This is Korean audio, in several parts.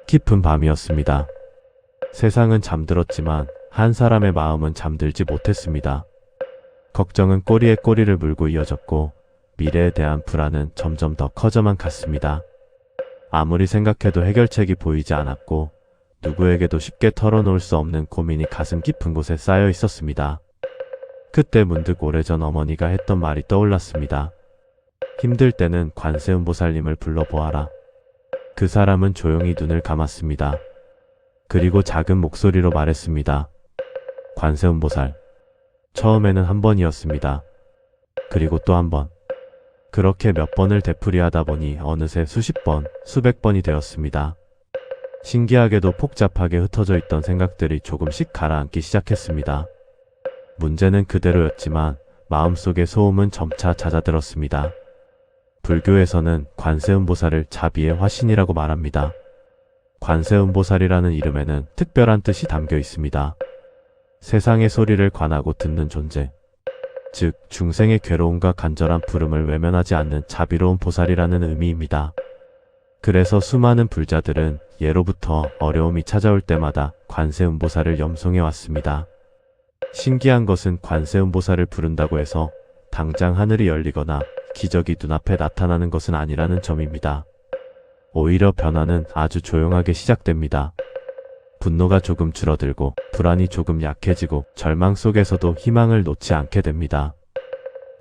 깊은 밤이었습니다. 세상은 잠들었지만 한 사람의 마음은 잠들지 못했습니다. 걱정은 꼬리에 꼬리를 물고 이어졌고 미래에 대한 불안은 점점 더 커져만 갔습니다. 아무리 생각해도 해결책이 보이지 않았고 누구에게도 쉽게 털어놓을 수 없는 고민이 가슴 깊은 곳에 쌓여 있었습니다. 그때 문득 오래전 어머니가 했던 말이 떠올랐습니다. 힘들 때는 관세음보살님을 불러보아라. 그 사람은 조용히 눈을 감았습니다. 그리고 작은 목소리로 말했습니다. 관세음보살. 처음에는 한 번이었습니다. 그리고 또 한 번. 그렇게 몇 번을 되풀이하다 보니 어느새 수십 번, 수백 번이 되었습니다. 신기하게도 복잡하게 흩어져 있던 생각들이 조금씩 가라앉기 시작했습니다. 문제는 그대로였지만 마음속의 소음은 점차 잦아들었습니다. 불교에서는 관세음보살을 자비의 화신이라고 말합니다. 관세음보살이라는 이름에는 특별한 뜻이 담겨 있습니다. 세상의 소리를 관하고 듣는 존재, 즉 중생의 괴로움과 간절한 부름을 외면하지 않는 자비로운 보살이라는 의미입니다. 그래서 수많은 불자들은 예로부터 어려움이 찾아올 때마다 관세음보살을 염송해 왔습니다. 신기한 것은 관세음보살을 부른다고 해서 당장 하늘이 열리거나 기적이 눈앞에 나타나는 것은 아니라는 점입니다. 오히려 변화는 아주 조용하게 시작됩니다. 분노가 조금 줄어들고 불안이 조금 약해지고 절망 속에서도 희망을 놓지 않게 됩니다.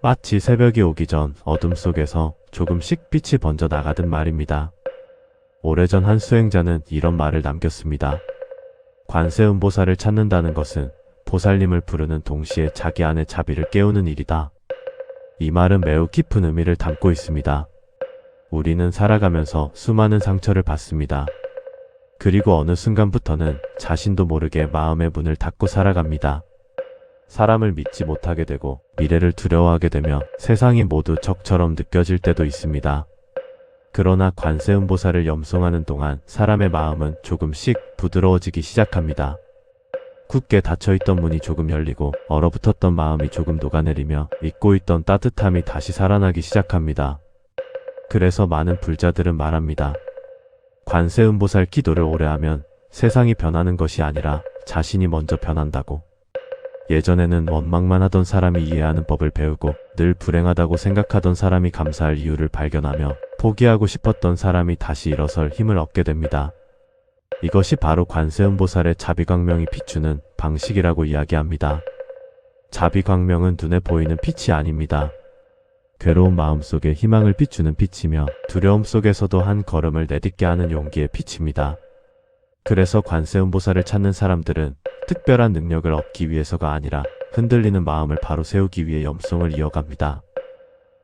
마치 새벽이 오기 전 어둠 속에서 조금씩 빛이 번져 나가듯 말입니다. 오래전 한 수행자는 이런 말을 남겼습니다. 관세음보살을 찾는다는 것은 보살님을 부르는 동시에 자기 안의 자비를 깨우는 일이다. 이 말은 매우 깊은 의미를 담고 있습니다. 우리는 살아가면서 수많은 상처를 받습니다. 그리고 어느 순간부터는 자신도 모르게 마음의 문을 닫고 살아갑니다. 사람을 믿지 못하게 되고 미래를 두려워하게 되며 세상이 모두 적처럼 느껴질 때도 있습니다. 그러나 관세음보살을 염송하는 동안 사람의 마음은 조금씩 부드러워지기 시작합니다. 굳게 닫혀있던 문이 조금 열리고 얼어붙었던 마음이 조금 녹아내리며 잊고 있던 따뜻함이 다시 살아나기 시작합니다. 그래서 많은 불자들은 말합니다. 관세음보살 기도를 오래 하면 세상이 변하는 것이 아니라 자신이 먼저 변한다고. 예전에는 원망만 하던 사람이 이해하는 법을 배우고 늘 불행하다고 생각하던 사람이 감사할 이유를 발견하며 포기하고 싶었던 사람이 다시 일어설 힘을 얻게 됩니다. 이것이 바로 관세음보살의 자비광명이 비추는 방식이라고 이야기합니다. 자비광명은 눈에 보이는 빛이 아닙니다. 괴로운 마음속에 희망을 비추는 빛이며 두려움 속에서도 한 걸음을 내딛게 하는 용기의 빛입니다. 그래서 관세음보살을 찾는 사람들은 특별한 능력을 얻기 위해서가 아니라 흔들리는 마음을 바로 세우기 위해 염송을 이어갑니다.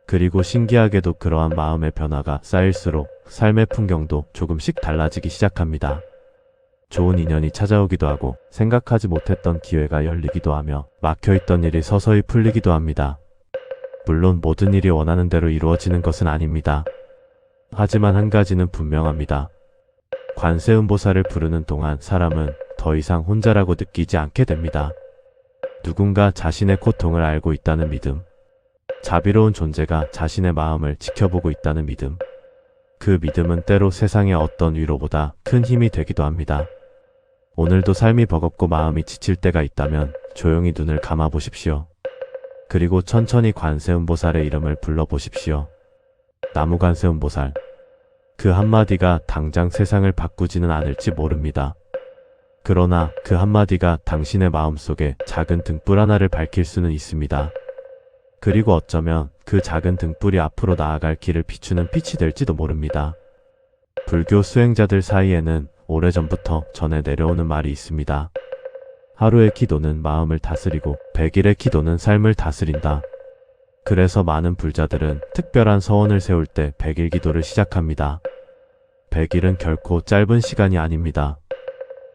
그리고 신기하게도 그러한 마음의 변화가 쌓일수록 삶의 풍경도 조금씩 달라지기 시작합니다. 좋은 인연이 찾아오기도 하고 생각하지 못했던 기회가 열리기도 하며 막혀있던 일이 서서히 풀리기도 합니다. 물론 모든 일이 원하는 대로 이루어지는 것은 아닙니다. 하지만 한 가지는 분명합니다. 관세음보살을 부르는 동안 사람은 더 이상 혼자라고 느끼지 않게 됩니다. 누군가 자신의 고통을 알고 있다는 믿음, 자비로운 존재가 자신의 마음을 지켜보고 있다는 믿음, 그 믿음은 때로 세상의 어떤 위로보다 큰 힘이 되기도 합니다. 오늘도 삶이 버겁고 마음이 지칠 때가 있다면 조용히 눈을 감아 보십시오. 그리고 천천히 관세음보살의 이름을 불러보십시오. 나무관세음보살. 그 한마디가 당장 세상을 바꾸지는 않을지 모릅니다. 그러나 그 한마디가 당신의 마음속에 작은 등불 하나를 밝힐 수는 있습니다. 그리고 어쩌면 그 작은 등불이 앞으로 나아갈 길을 비추는 빛이 될지도 모릅니다. 불교 수행자들 사이에는 오래전부터 전해 내려오는 말이 있습니다. 하루의 기도는 마음을 다스리고 100일의 기도는 삶을 다스린다. 그래서 많은 불자들은 특별한 서원을 세울 때 100일 기도를 시작합니다. 100일은 결코 짧은 시간이 아닙니다.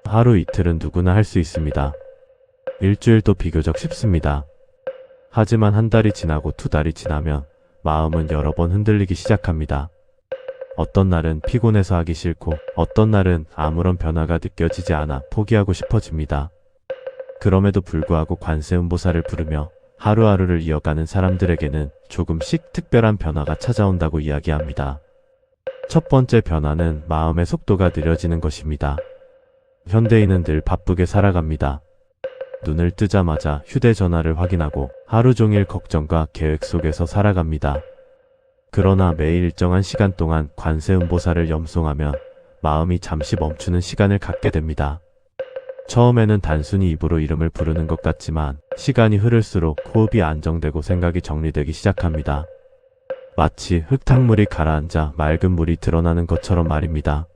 하루 이틀은 누구나 할 수 있습니다. 일주일도 비교적 쉽습니다. 하지만 한 달이 지나고 두 달이 지나면 마음은 여러 번 흔들리기 시작합니다. 어떤 날은 피곤해서 하기 싫고 어떤 날은 아무런 변화가 느껴지지 않아 포기하고 싶어집니다. 그럼에도 불구하고 관세음보살을 부르며 하루하루를 이어가는 사람들에게는 조금씩 특별한 변화가 찾아온다고 이야기합니다. 첫 번째 변화는 마음의 속도가 느려지는 것입니다. 현대인은 늘 바쁘게 살아갑니다. 눈을 뜨자마자 휴대전화를 확인하고 하루 종일 걱정과 계획 속에서 살아갑니다. 그러나 매일 일정한 시간 동안 관세음보살을 염송하면 마음이 잠시 멈추는 시간을 갖게 됩니다. 처음에는 단순히 입으로 이름을 부르는 것 같지만 시간이 흐를수록 호흡이 안정되고 생각이 정리되기 시작합니다. 마치 흙탕물이 가라앉아 맑은 물이 드러나는 것처럼 말입니다.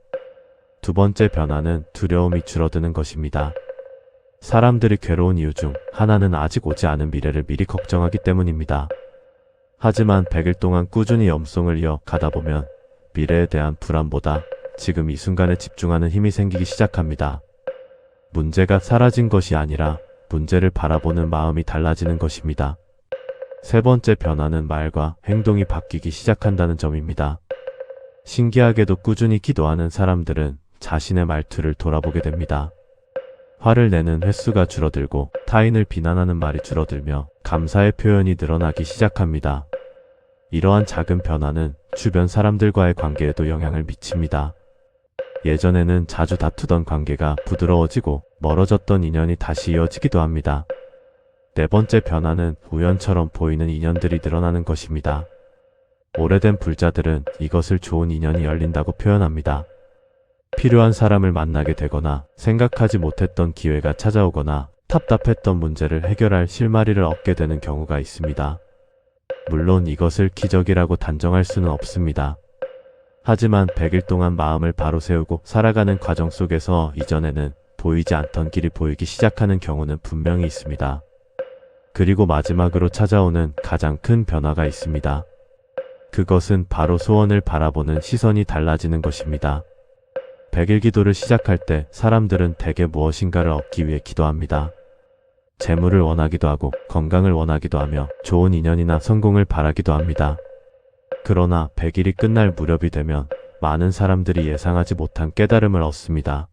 두 번째 변화는 두려움이 줄어드는 것입니다. 사람들이 괴로운 이유 중 하나는 아직 오지 않은 미래를 미리 걱정하기 때문입니다. 하지만 100일 동안 꾸준히 염송을 이어가다 보면 미래에 대한 불안보다 지금 이 순간에 집중하는 힘이 생기기 시작합니다. 문제가 사라진 것이 아니라 문제를 바라보는 마음이 달라지는 것입니다. 세 번째 변화는 말과 행동이 바뀌기 시작한다는 점입니다. 신기하게도 꾸준히 기도하는 사람들은 자신의 말투를 돌아보게 됩니다. 화를 내는 횟수가 줄어들고 타인을 비난하는 말이 줄어들며 감사의 표현이 늘어나기 시작합니다. 이러한 작은 변화는 주변 사람들과의 관계에도 영향을 미칩니다. 예전에는 자주 다투던 관계가 부드러워지고 멀어졌던 인연이 다시 이어지기도 합니다. 네 번째 변화는 우연처럼 보이는 인연들이 늘어나는 것입니다. 오래된 불자들은 이것을 좋은 인연이 열린다고 표현합니다. 필요한 사람을 만나게 되거나 생각하지 못했던 기회가 찾아오거나 답답했던 문제를 해결할 실마리를 얻게 되는 경우가 있습니다. 물론 이것을 기적이라고 단정할 수는 없습니다. 하지만 100일 동안 마음을 바로 세우고 살아가는 과정 속에서 이전에는 보이지 않던 길이 보이기 시작하는 경우는 분명히 있습니다. 그리고 마지막으로 찾아오는 가장 큰 변화가 있습니다. 그것은 바로 소원을 바라보는 시선이 달라지는 것입니다. 100일 기도를 시작할 때 사람들은 대개 무엇인가를 얻기 위해 기도합니다. 재물을 원하기도 하고 건강을 원하기도 하며 좋은 인연이나 성공을 바라기도 합니다. 그러나 100일이 끝날 무렵이 되면 많은 사람들이 예상하지 못한 깨달음을 얻습니다.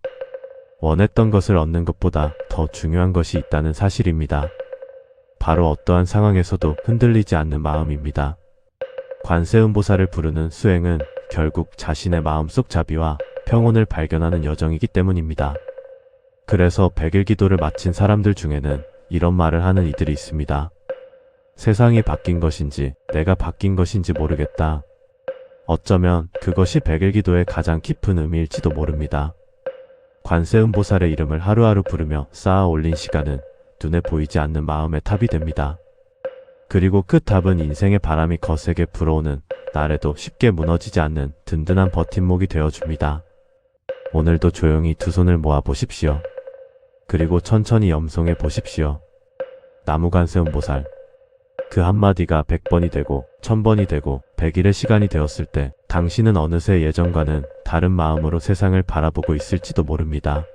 원했던 것을 얻는 것보다 더 중요한 것이 있다는 사실입니다. 바로 어떠한 상황에서도 흔들리지 않는 마음입니다. 관세음보살을 부르는 수행은 결국 자신의 마음속 자비와 평온을 발견하는 여정이기 때문입니다. 그래서 100일 기도를 마친 사람들 중에는 이런 말을 하는 이들이 있습니다. 세상이 바뀐 것인지 내가 바뀐 것인지 모르겠다. 어쩌면 그것이 100일 기도의 가장 깊은 의미일지도 모릅니다. 관세음보살의 이름을 하루하루 부르며 쌓아 올린 시간은 눈에 보이지 않는 마음의 탑이 됩니다. 그리고 그 탑은 인생의 바람이 거세게 불어오는 날에도 쉽게 무너지지 않는 든든한 버팀목이 되어줍니다. 오늘도 조용히 두 손을 모아 보십시오. 그리고 천천히 염송해 보십시오. 나무관세음보살. 그 한마디가 100번이 되고 1000번이 되고 100일의 시간이 되었을 때 당신은 어느새 예전과는 다른 마음으로 세상을 바라보고 있을지도 모릅니다.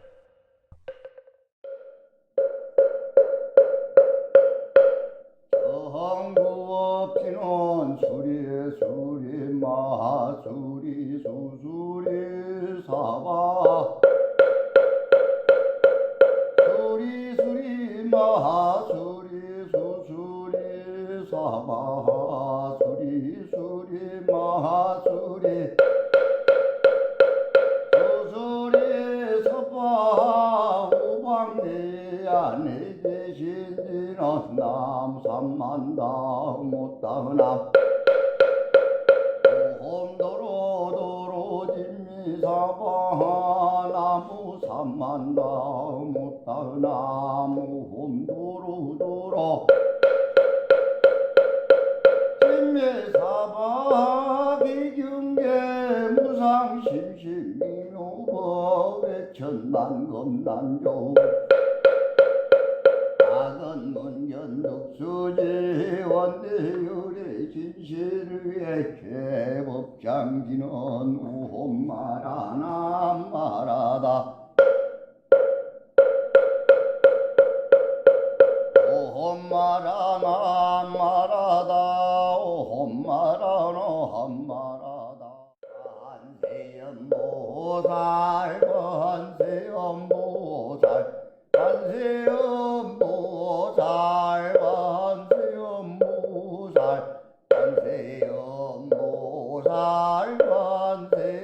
정구업지는 수리에 수리 마수리 수수리 사바 수리 수리 마수리 수수리 사바 수리 수리 마수리 수수리 사바 우방내 안에 계신지는 남삼만다 못다나 오홈도로 진미사바 나무 삼만다 못다나 무홈도로 진미사바 비경계 무상심심미묘법 천만검난조 작은 문전독수지 원대율의 진실을 위해 죄법장지는 우홈마라나 마라다 오홈마라나 마라다 오홈마라나 한마라다 관세음보살 관세음보살 관세음보살 관세음보살 관세음보살 관세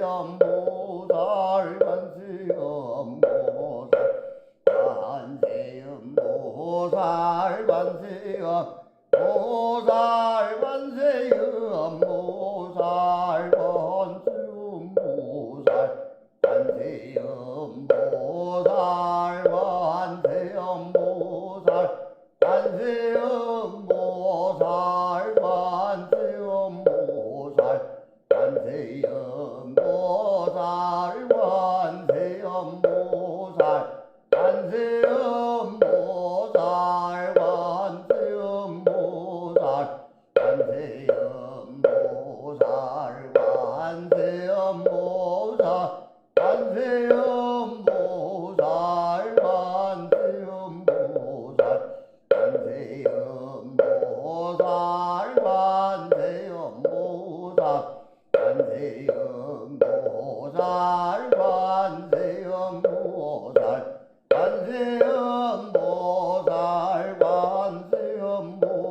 관세음보살 관세음보살 관세음보살 관세음보살 관세음보살 관세음보살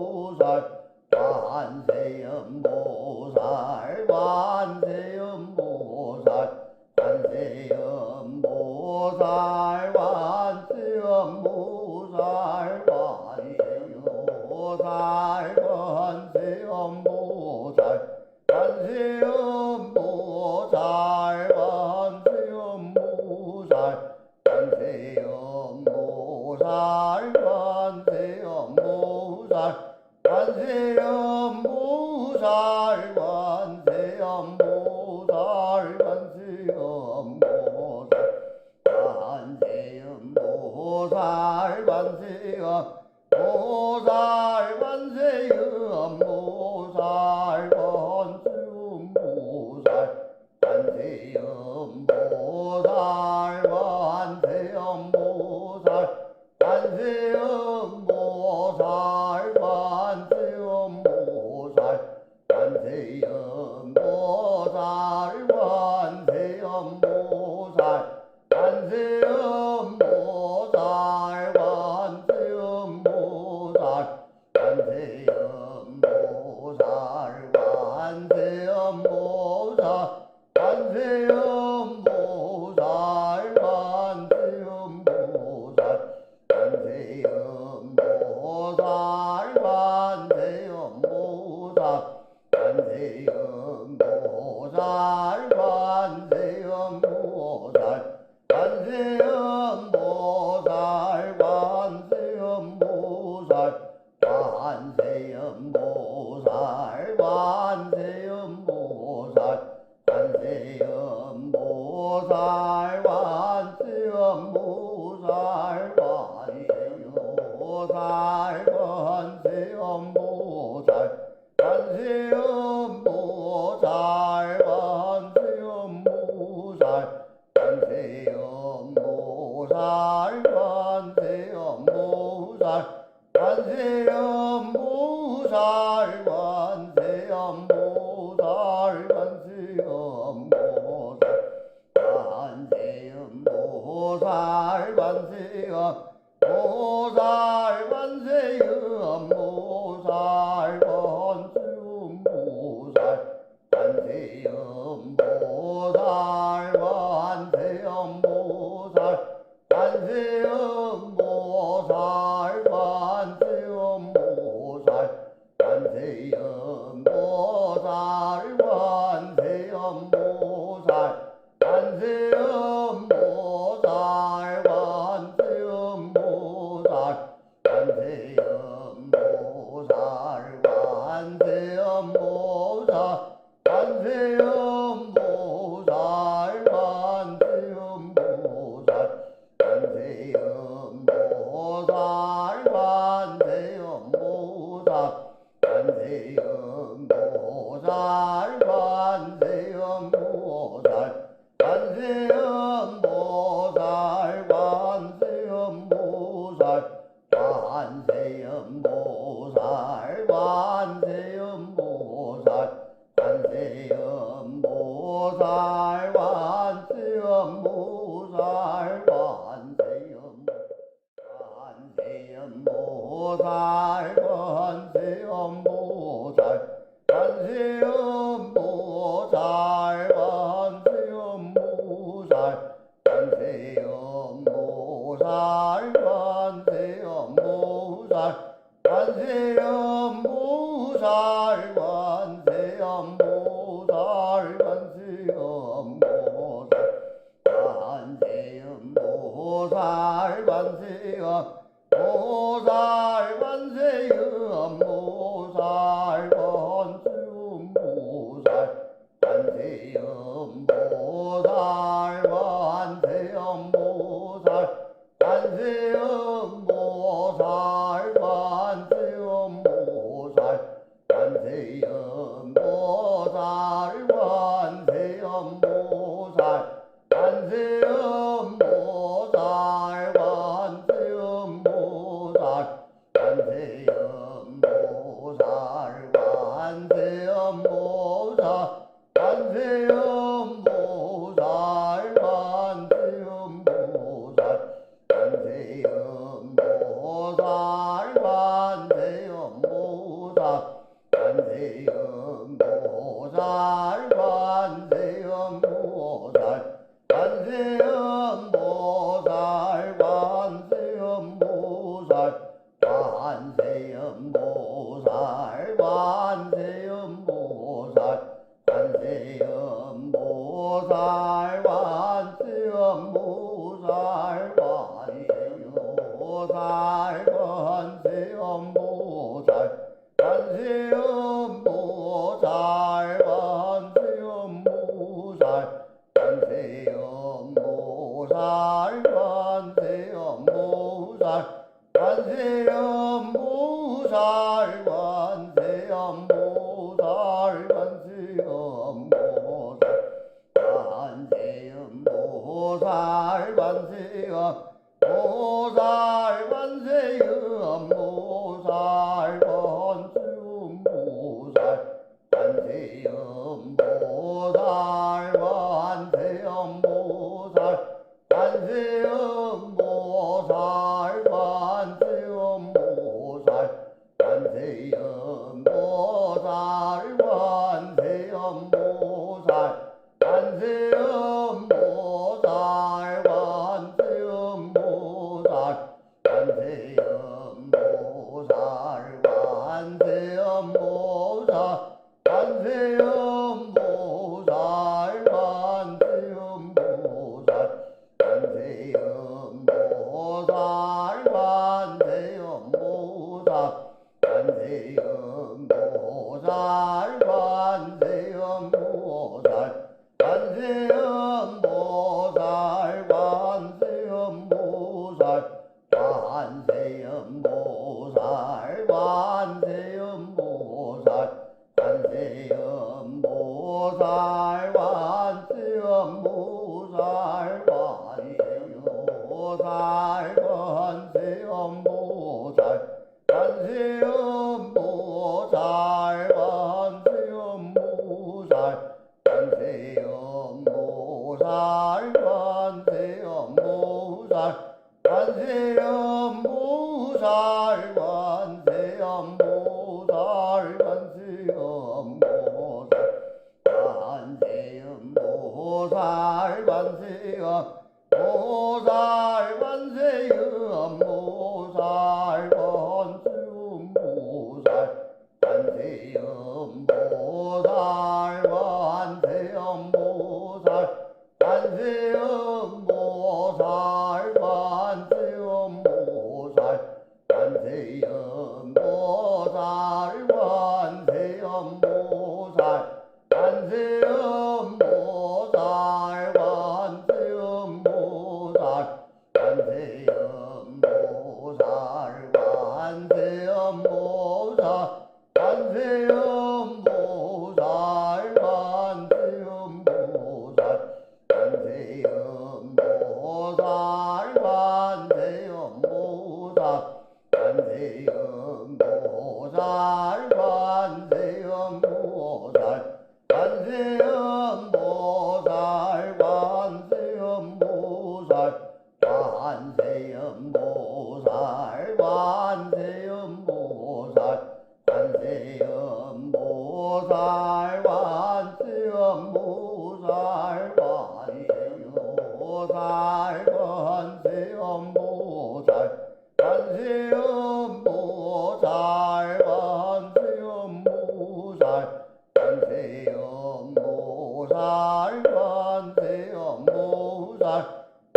관세음보살 관세음보살 관세음보살 관세음보살 관세음보살 관세음보살 관세음보살 관세음보살 관세음보살